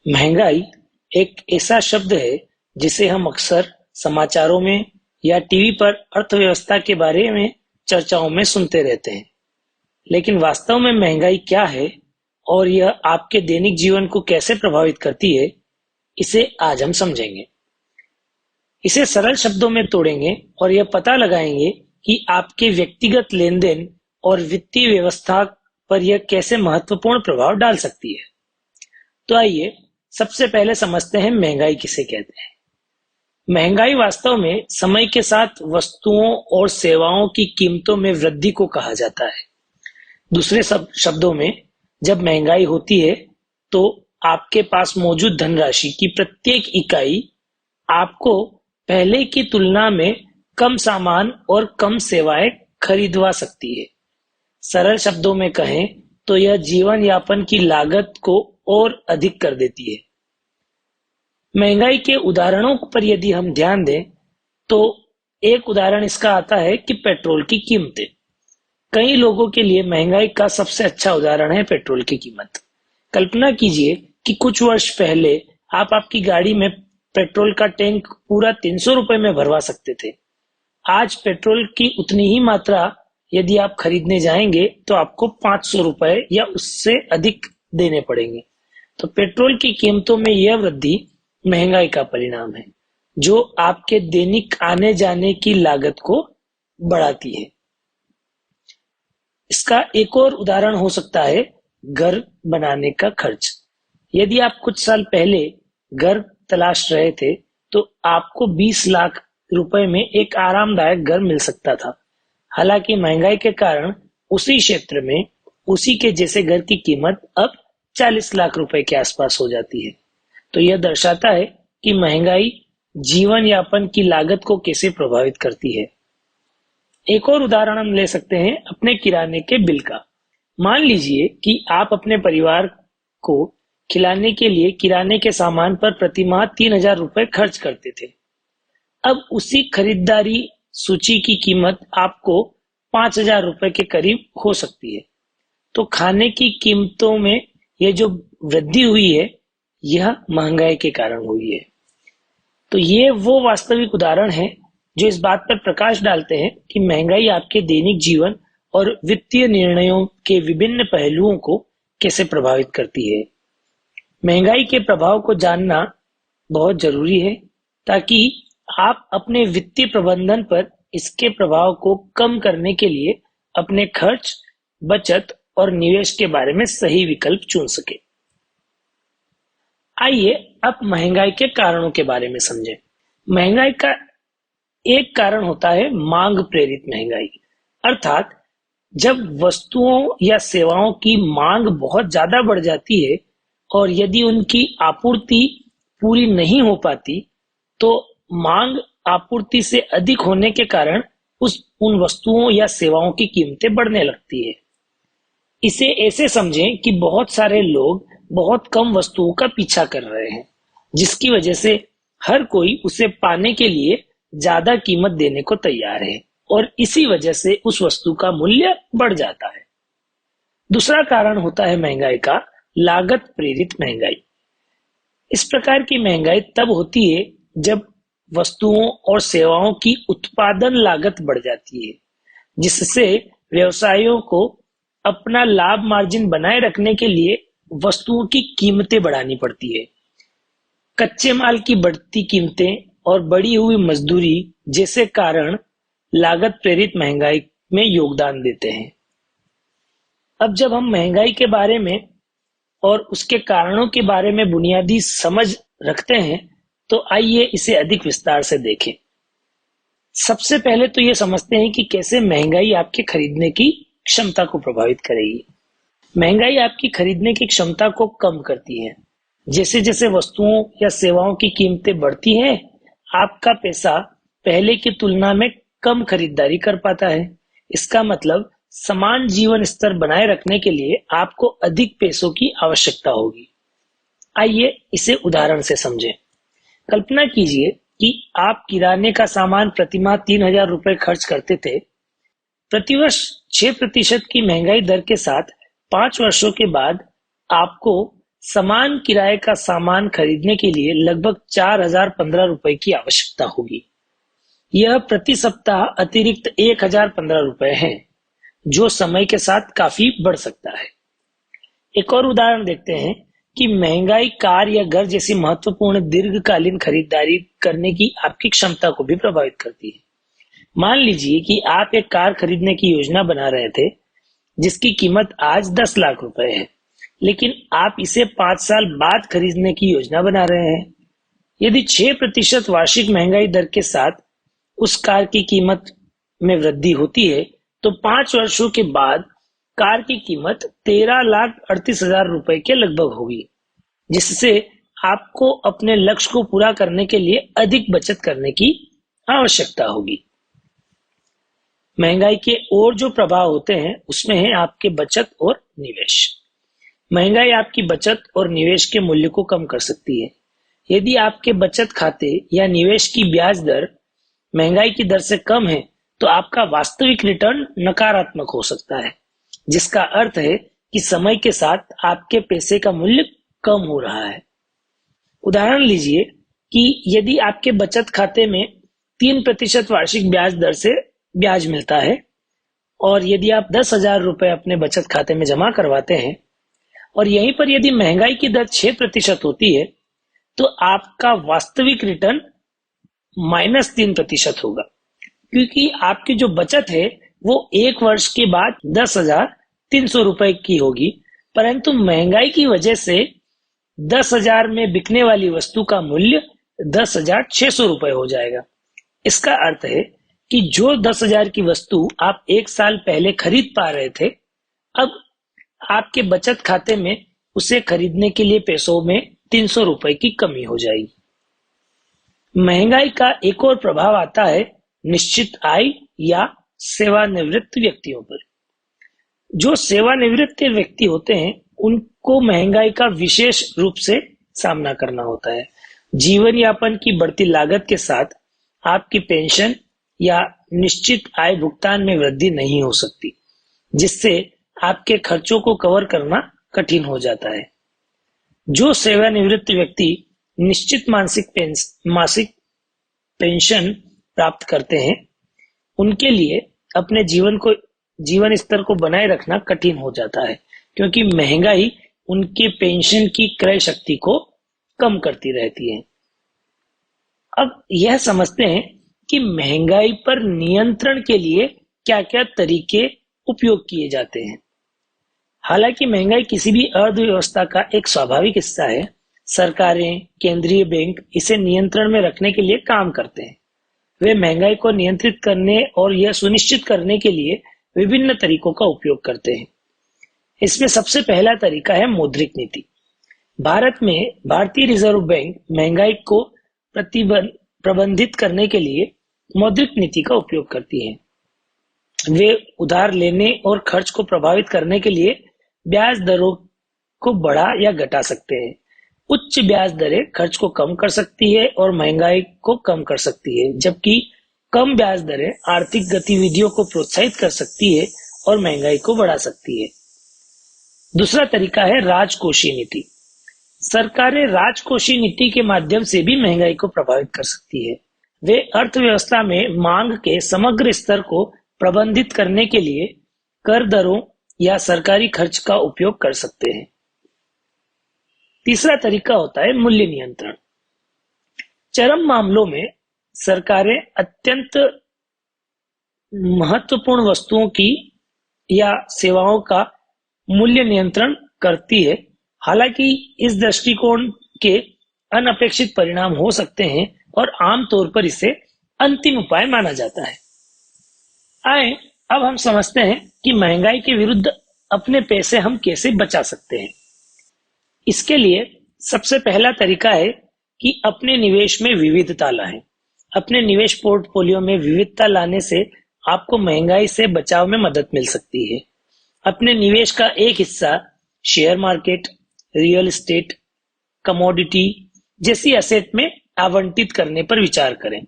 महंगाई एक ऐसा शब्द है जिसे हम अक्सर समाचारों में या टीवी पर अर्थव्यवस्था के बारे में चर्चाओं में सुनते रहते हैं। लेकिन वास्तव में महंगाई क्या है और यह आपके दैनिक जीवन को कैसे प्रभावित करती है, इसे आज हम समझेंगे। इसे सरल शब्दों में तोड़ेंगे और यह पता लगाएंगे कि आपके व्यक्तिगत लेन-देन और वित्तीय व्यवस्था पर यह कैसे महत्वपूर्ण प्रभाव डाल सकती है। तो आइए सबसे पहले समझते हैं महंगाई किसे कहते हैं। महंगाई वास्तव में समय के साथ वस्तुओं और सेवाओं की कीमतों में वृद्धि को कहा जाता है। दूसरे शब्दों में, जब महंगाई होती है तो आपके पास मौजूद धनराशि की प्रत्येक इकाई आपको पहले की तुलना में कम सामान और कम सेवाएं खरीदवा सकती है। सरल शब्दों में कहें तो यह जीवन यापन की लागत को और अधिक कर देती है। महंगाई के उदाहरणों पर यदि हम ध्यान दें तो एक उदाहरण इसका आता है कि पेट्रोल की कीमतें। कई लोगों के लिए महंगाई का सबसे अच्छा उदाहरण है पेट्रोल की कीमत। कल्पना कीजिए कि कुछ वर्ष पहले आप आपकी गाड़ी में पेट्रोल का टैंक पूरा 300 रुपए में भरवा सकते थे। आज पेट्रोल की उतनी ही मात्रा यदि आप खरीदने जाएंगे तो आपको 500 रुपए या उससे अधिक देने पड़ेंगे। तो पेट्रोल की कीमतों में यह वृद्धि महंगाई का परिणाम है, जो आपके दैनिक आने जाने की लागत को बढ़ाती है। इसका एक और उदाहरण हो सकता है घर बनाने का खर्च। यदि आप कुछ साल पहले घर तलाश रहे थे तो आपको 20 लाख रुपए में एक आरामदायक घर मिल सकता था। हालांकि महंगाई के कारण उसी क्षेत्र में उसी के जैसे घर की कीमत अब 40 लाख रुपए के आसपास हो जाती है। तो यह दर्शाता है कि महंगाई जीवन यापन की लागत को कैसे प्रभावित करती है। एक और उदाहरण हम ले सकते हैं अपने किराने के बिल का। मान लीजिए कि आप अपने परिवार को खिलाने के लिए किराने के सामान पर प्रतिमाह 3000 रुपए खर्च करते थे। अब उसी खरीदारी सूची की कीमत आपको 5000 रुपए के करीब हो सकती है। तो खाने की कीमतों में यह जो वृद्धि हुई है, यह महंगाई के कारण हुई है। तो ये वो वास्तविक उदाहरण है जो इस बात पर प्रकाश डालते हैं कि महंगाई आपके दैनिक जीवन और वित्तीय निर्णयों के विभिन्न पहलुओं को कैसे प्रभावित करती है। महंगाई के प्रभाव को जानना बहुत जरूरी है ताकि आप अपने वित्तीय प्रबंधन पर इसके प्रभाव को कम करने के लिए अपने खर्च, बचत और निवेश के बारे में सही विकल्प चुन सके। आइए अब महंगाई के कारणों के बारे में समझें। महंगाई का एक कारण होता है मांग प्रेरित महंगाई, अर्थात जब वस्तुओं या सेवाओं की मांग बहुत ज्यादा बढ़ जाती है और यदि उनकी आपूर्ति पूरी नहीं हो पाती तो मांग आपूर्ति से अधिक होने के कारण उन वस्तुओं या सेवाओं की कीमतें बढ़ने लगती है। इसे ऐसे समझें कि बहुत सारे लोग बहुत कम वस्तुओं का पीछा कर रहे हैं, जिसकी वजह से हर कोई उसे पाने के लिए ज्यादा कीमत देने को तैयार है और इसी वजह से उस वस्तु का मूल्य बढ़ जाता है। दूसरा कारण होता है महंगाई का लागत प्रेरित महंगाई। इस प्रकार की महंगाई तब होती है जब वस्तुओं और सेवाओं की उत्पादन लागत बढ़ जाती है, जिससे व्यवसायों को अपना लाभ मार्जिन बनाए रखने के लिए वस्तुओं की कीमतें बढ़ानी पड़ती है। कच्चे माल की बढ़ती कीमतें और बढ़ी हुई मजदूरी जैसे कारण लागत प्रेरित महंगाई में योगदान देते हैं। अब जब हम महंगाई के बारे में और उसके कारणों के बारे में बुनियादी समझ रखते हैं तो आइए इसे अधिक विस्तार से देखें। सबसे पहले तो ये समझते हैं कि कैसे महंगाई आपके खरीदने की क्षमता को प्रभावित करेगी। महंगाई आपकी खरीदने की क्षमता को कम करती है। जैसे जैसे वस्तुओं या सेवाओं की कीमतें बढ़ती हैं, आपका पैसा पहले की तुलना में कम खरीदारी कर पाता है। इसका मतलब समान जीवन स्तर बनाए रखने के लिए आपको अधिक पैसों की आवश्यकता होगी। आइए इसे उदाहरण से समझें। कल्पना कीजिए कि आप किराने का सामान प्रतिमाह 3000 रुपए खर्च करते थे। प्रतिवर्ष 6% की महंगाई दर के साथ 5 वर्षों के बाद आपको समान किराए का सामान खरीदने के लिए लगभग 4015 रुपए की आवश्यकता होगी। यह प्रति सप्ताह अतिरिक्त 1015 रुपए है, जो समय के साथ काफी बढ़ सकता है। एक और उदाहरण देखते हैं कि महंगाई कार या घर जैसी महत्वपूर्ण दीर्घकालीन खरीदारी करने की आपकी क्षमता को भी प्रभावित करती है। मान लीजिए कि आप एक कार खरीदने की योजना बना रहे थे, जिसकी कीमत आज 10 लाख रुपए है, लेकिन आप इसे 5 साल बाद खरीदने की योजना बना रहे हैं। यदि 6% वार्षिक महंगाई दर के साथ उस कार की कीमत में वृद्धि होती है, तो 5 वर्षों के बाद कार की कीमत 13,38,000 रुपए के लगभग होगी, जिससे आपको अपने लक्ष्य को पूरा करने के लिए अधिक बचत करने की आवश्यकता होगी। महंगाई के और जो प्रभाव होते हैं उसमें है आपके बचत और निवेश। महंगाई आपकी बचत और निवेश के मूल्य को कम कर सकती है। यदि आपके बचत खाते या निवेश की ब्याज दर महंगाई की दर से कम है, तो आपका वास्तविक रिटर्न नकारात्मक हो सकता है, जिसका अर्थ है कि समय के साथ आपके पैसे का मूल्य कम हो रहा है। उदाहरण लीजिए कि यदि आपके बचत खाते में 3% वार्षिक ब्याज दर से ब्याज मिलता है, और यदि आप 10,000 रुपए अपने बचत खाते में जमा करवाते हैं, और यहीं पर यदि महंगाई की दर 6% होती है, तो आपका वास्तविक रिटर्न -3% होगा, क्योंकि आपकी जो बचत है वो 1 वर्ष के बाद 10,300 रुपए की होगी, परंतु महंगाई की वजह से 10,000 में बिकने वाली वस्तु का मूल्य 10,600 रुपए हो जाएगा। इसका अर्थ है कि जो 10,000 की वस्तु आप 1 साल पहले खरीद पा रहे थे, अब आपके बचत खाते में उसे खरीदने के लिए पैसों में 300 रुपए की कमी हो जाएगी। महंगाई का एक और प्रभाव आता है निश्चित आय या सेवानिवृत्त व्यक्तियों पर। जो सेवानिवृत्त व्यक्ति होते हैं, उनको महंगाई का विशेष रूप से सामना करना होता है। जीवन यापन की बढ़ती लागत के साथ आपकी पेंशन या निश्चित आय भुगतान में वृद्धि नहीं हो सकती, जिससे आपके खर्चों को कवर करना कठिन हो जाता है। जो सेवानिवृत्त व्यक्ति निश्चित मासिक पेंशन प्राप्त करते हैं, उनके लिए अपने जीवन स्तर को बनाए रखना कठिन हो जाता है, क्योंकि महंगाई उनके पेंशन की क्रय शक्ति को कम करती रहती है। अब यह समझते हैं कि महंगाई पर नियंत्रण के लिए क्या-क्या तरीके उपयोग किए जाते हैं। हालांकि महंगाई किसी भी अर्थव्यवस्था का एक स्वाभाविक हिस्सा है, सरकारें, केंद्रीय बैंक इसे नियंत्रण में रखने के लिए काम करते हैं। वे महंगाई को नियंत्रित करने और यह सुनिश्चित करने के लिए विभिन्न तरीकों का उपयोग करते हैं। इसमें सबसे पहला तरीका है मौद्रिक नीति। भारत में भारतीय रिजर्व बैंक महंगाई को प्रबंधित करने के लिए मौद्रिक नीति का उपयोग करती है। वे उधार लेने और खर्च को प्रभावित करने के लिए ब्याज दरों को बढ़ा या घटा सकते हैं। उच्च ब्याज दरें खर्च को कम कर सकती है और महंगाई को कम कर सकती है, जबकि कम ब्याज दरें आर्थिक गतिविधियों को प्रोत्साहित कर सकती है और महंगाई को बढ़ा सकती है। दूसरा तरीका है राजकोषीय नीति। सरकारें राजकोषीय नीति के माध्यम से भी महंगाई को प्रभावित कर सकती है। वे अर्थव्यवस्था में मांग के समग्र स्तर को प्रबंधित करने के लिए कर दरों या सरकारी खर्च का उपयोग कर सकते हैं। तीसरा तरीका होता है मूल्य नियंत्रण। चरम मामलों में सरकारें अत्यंत महत्वपूर्ण वस्तुओं की या सेवाओं का मूल्य नियंत्रण करती है। हालांकि इस दृष्टिकोण के अनपेक्षित परिणाम हो सकते हैं और आमतौर पर इसे अंतिम उपाय माना जाता है। आए अब हम समझते हैं कि महंगाई के विरुद्ध अपने पैसे हम कैसे बचा सकते हैं। इसके लिए सबसे पहला तरीका है कि अपने निवेश में विविधता लाएं। अपने निवेश पोर्टफोलियो में विविधता लाने से आपको महंगाई से बचाव में मदद मिल सकती है। अपने निवेश का एक हिस्सा share market, real estate, commodity जैसी एसेट में आवंटित करने पर विचार करें,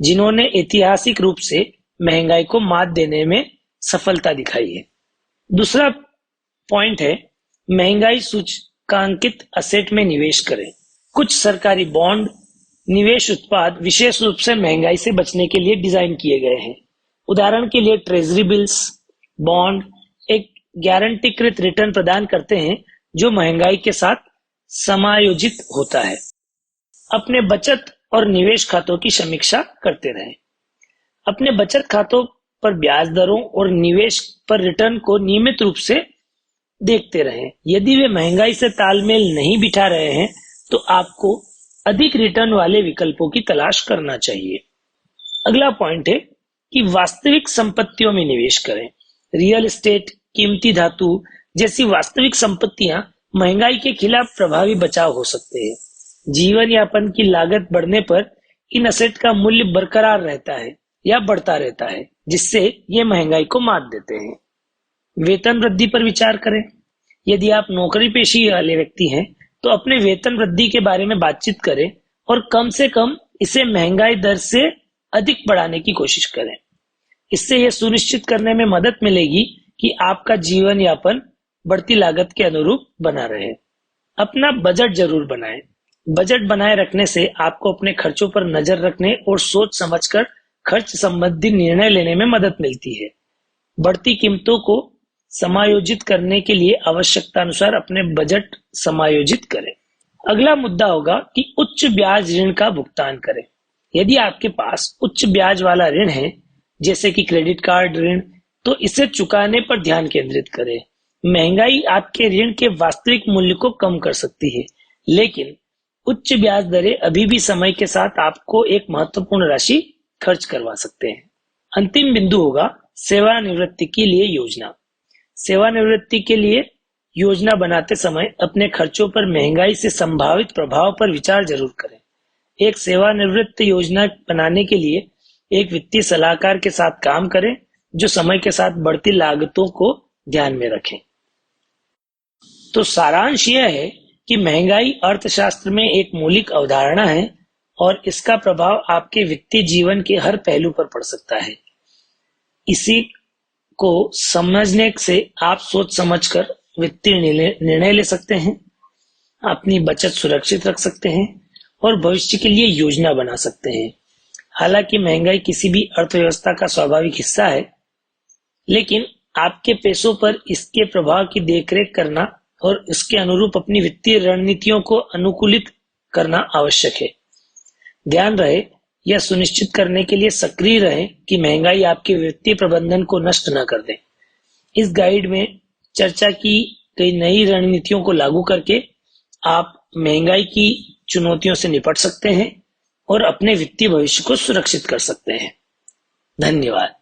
जिन्होंने ऐतिहासिक रूप से महंगाई को मात देने में सफलता दिखाई है। दूसरा पॉइंट है महंगाई अल्पकांकित असेट में निवेश करें। कुछ सरकारी बॉन्ड निवेश उत्पाद विशेष रूप से महंगाई से बचने के लिए डिजाइन किए गए हैं। उदाहरण के लिए ट्रेजरी बिल्स, बॉन्ड एक गारंटीकृत रिटर्न प्रदान करते हैं जो महंगाई के साथ समायोजित होता है। अपने बचत और निवेश खातों की समीक्षा करते रहें। अपने बचत खातों पर ब्याज दरों और निवेश पर रिटर्न को नियमित रूप से देखते रहें। यदि वे महंगाई से तालमेल नहीं बिठा रहे हैं तो आपको अधिक रिटर्न वाले विकल्पों की तलाश करना चाहिए। अगला पॉइंट है कि वास्तविक संपत्तियों में निवेश करें। रियल एस्टेट, कीमती धातु जैसी वास्तविक संपत्तियां महंगाई के खिलाफ प्रभावी बचाव हो सकते हैं। जीवन यापन की लागत बढ़ने पर इन असेट का मूल्य बरकरार रहता है या बढ़ता रहता है, जिससे ये महंगाई को मात देते हैं। वेतन वृद्धि पर विचार करें। यदि आप नौकरी पेशी वाले व्यक्ति हैं तो अपने वेतन वृद्धि के बारे में बातचीत करें और कम से कम इसे महंगाई दर से अधिक बढ़ाने की कोशिश करें। इससे यह सुनिश्चित करने में मदद मिलेगी कि आपका जीवन यापन बढ़ती लागत के अनुरूप बना रहे। अपना बजट जरूर बनाएं। बजट बनाए रखने से आपको अपने खर्चों पर नजर रखने और सोच समझकर खर्च संबंधी निर्णय लेने में मदद मिलती है। बढ़ती कीमतों को समायोजित करने के लिए आवश्यकता अनुसार अपने बजट समायोजित करें। अगला मुद्दा होगा कि उच्च ब्याज ऋण का भुगतान करें। यदि आपके पास उच्च ब्याज वाला ऋण है, जैसे कि क्रेडिट कार्ड ऋण, तो इसे चुकाने पर ध्यान केंद्रित करें। महंगाई आपके ऋण के वास्तविक मूल्य को कम कर सकती है, लेकिन उच्च ब्याज दरें अभी भी समय के साथ आपको एक महत्वपूर्ण राशि खर्च करवा सकते हैं। अंतिम बिंदु होगा सेवानिवृत्ति के लिए योजना। सेवानिवृत्ति के लिए योजना बनाते समय अपने खर्चों पर महंगाई से संभावित प्रभाव पर विचार जरूर करें। एक सेवानिवृत्ति योजना बनाने के लिए एक वित्तीय सलाहकार के साथ काम करें जो समय के साथ बढ़ती लागतों को ध्यान में रखें। तो सारांश यह है कि महंगाई अर्थशास्त्र में एक मौलिक अवधारणा है और इसका प्रभाव आपके वित्तीय जीवन के हर पहलू पर पड़ सकता है। इसी को समझने से आप सोच समझकर वित्तीय निर्णय ले सकते हैं, अपनी बचत सुरक्षित रख सकते हैं और भविष्य के लिए योजना बना सकते हैं। हालांकि महंगाई किसी भी अर्थव्यवस्था का स्वाभाविक हिस्सा है, लेकिन आपके पैसों पर इसके प्रभाव की देखरेख करना और इसके अनुरूप अपनी वित्तीय रणनीतियों को अनुकूलित करना आवश्यक है। ध्यान रहे, यह सुनिश्चित करने के लिए सक्रिय रहें कि महंगाई आपके वित्तीय प्रबंधन को नष्ट न कर दे। इस गाइड में चर्चा की गई नई रणनीतियों को लागू करके आप महंगाई की चुनौतियों से निपट सकते हैं और अपने वित्तीय भविष्य को सुरक्षित कर सकते हैं। धन्यवाद।